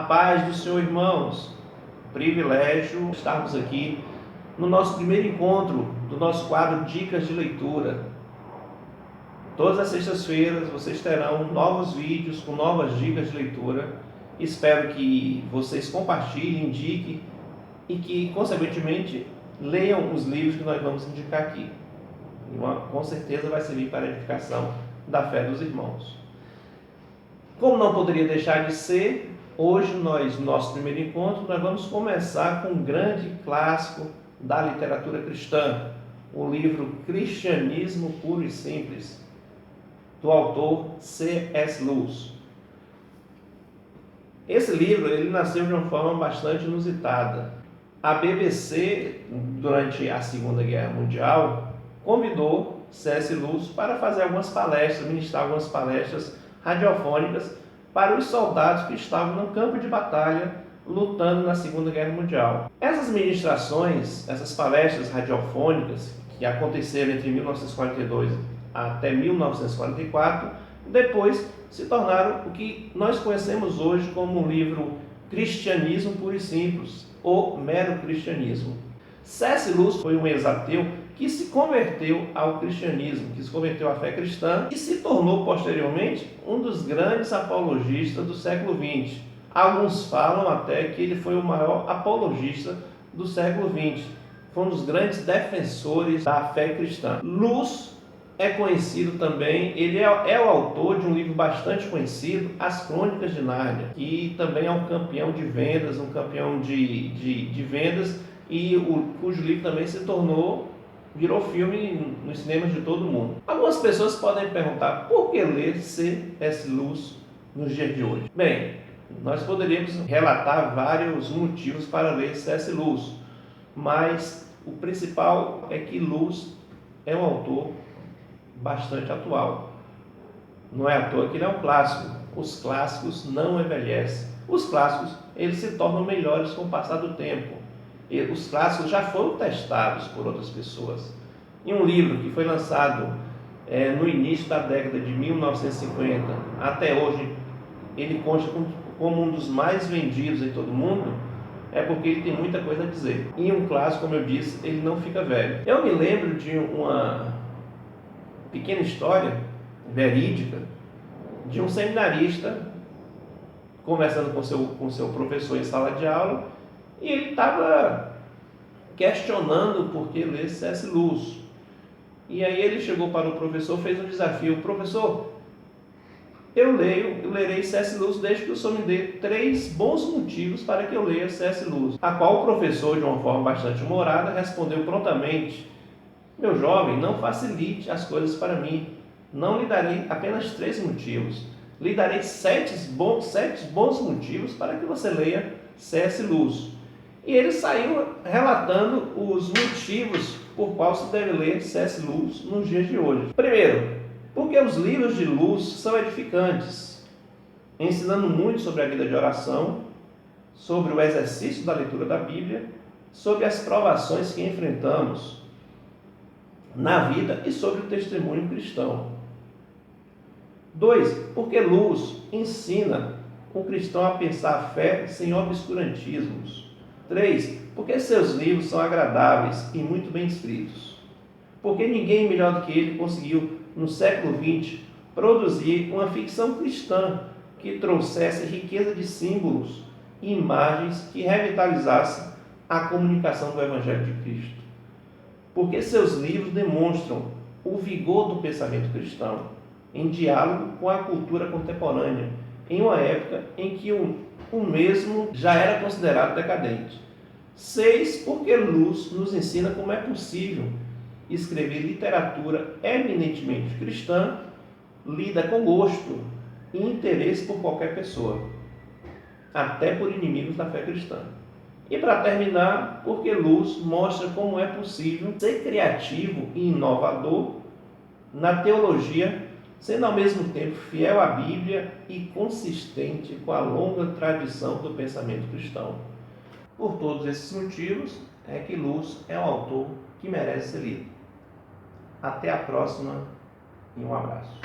paz do Senhor, irmãos. Privilégio estarmos aqui no nosso primeiro encontro do nosso quadro Dicas de Leitura. Todas as sextas-feiras vocês terão novos vídeos com novas dicas de leitura. Espero que vocês compartilhem, indiquem e que, consequentemente, leiam os livros que nós vamos indicar aqui. Com certeza vai servir para a edificação da fé dos irmãos. Como não poderia deixar de ser, hoje no nosso primeiro encontro, nós vamos começar com um grande clássico da literatura cristã, o livro Cristianismo Puro e Simples, do autor C.S. Lewis. Esse livro ele nasceu de uma forma bastante inusitada. A BBC, durante a Segunda Guerra Mundial, convidou C.S. Lewis para fazer algumas palestras, ministrar algumas palestras radiofônicas para os soldados que estavam no campo de batalha lutando na Segunda Guerra Mundial. Essas ministrações, essas palestras radiofônicas que aconteceram entre 1942 até 1944, depois se tornaram o que nós conhecemos hoje como o livro Cristianismo Puro e Simples, ou Mero Cristianismo. C.S. Lewis foi um ex-ateu que se converteu ao cristianismo, que se converteu à fé cristã e se tornou posteriormente um dos grandes apologistas do século XX. Alguns falam até que ele foi o maior apologista do século XX, foi um dos grandes defensores da fé cristã. Lewis é conhecido também, ele é o autor de um livro bastante conhecido, As Crônicas de Nárnia, que também é um campeão de vendas, de vendas, e cujo livro também virou filme nos cinemas de todo mundo. Algumas pessoas podem perguntar por que ler C.S. Lewis nos dias de hoje. Bem, nós poderíamos relatar vários motivos para ler C.S. Lewis, mas o principal é que Lewis é um autor bastante atual. Não é à toa que ele é um clássico. Os clássicos não envelhecem. Os clássicos eles se tornam melhores com o passar do tempo. E os clássicos já foram testados por outras pessoas. Em um livro que foi lançado no início da década de 1950 até hoje, ele consta como um dos mais vendidos em todo o mundo, é porque ele tem muita coisa a dizer. E um clássico, como eu disse, ele não fica velho. Eu me lembro de uma pequena história verídica de um seminarista conversando com seu professor em sala de aula, e ele estava questionando por que ler C.S. Lewis. E aí ele chegou para o professor, fez um desafio: professor, eu lerei C.S. Lewis desde que o senhor me dê 3 bons motivos para que eu leia C.S. Lewis. A qual o professor, de uma forma bastante humorada, respondeu prontamente: meu jovem, não facilite as coisas para mim. Não lhe darei apenas 3 motivos. Lhe darei 7 bons motivos para que você leia C.S. Lewis. E ele saiu relatando os motivos por qual se deve ler C.S. Lewis nos dias de hoje. Primeiro, porque os livros de Lewis são edificantes, ensinando muito sobre a vida de oração, sobre o exercício da leitura da Bíblia, sobre as provações que enfrentamos na vida e sobre o testemunho cristão. 2, porque Lewis ensina o cristão a pensar a fé sem obscurantismos. 3, porque seus livros são agradáveis e muito bem escritos. Porque ninguém melhor do que ele conseguiu, no século XX, produzir uma ficção cristã que trouxesse riqueza de símbolos e imagens que revitalizasse a comunicação do Evangelho de Cristo. Porque seus livros demonstram o vigor do pensamento cristão, em diálogo com a cultura contemporânea, em uma época em que o mesmo já era considerado decadente. 6, porque Lewis nos ensina como é possível escrever literatura eminentemente cristã, lida com gosto e interesse por qualquer pessoa, até por inimigos da fé cristã. E para terminar, porque Lewis mostra como é possível ser criativo e inovador na teologia, sendo ao mesmo tempo fiel à Bíblia e consistente com a longa tradição do pensamento cristão. Por todos esses motivos, é que Lewis é um autor que merece ser lido. Até a próxima e um abraço.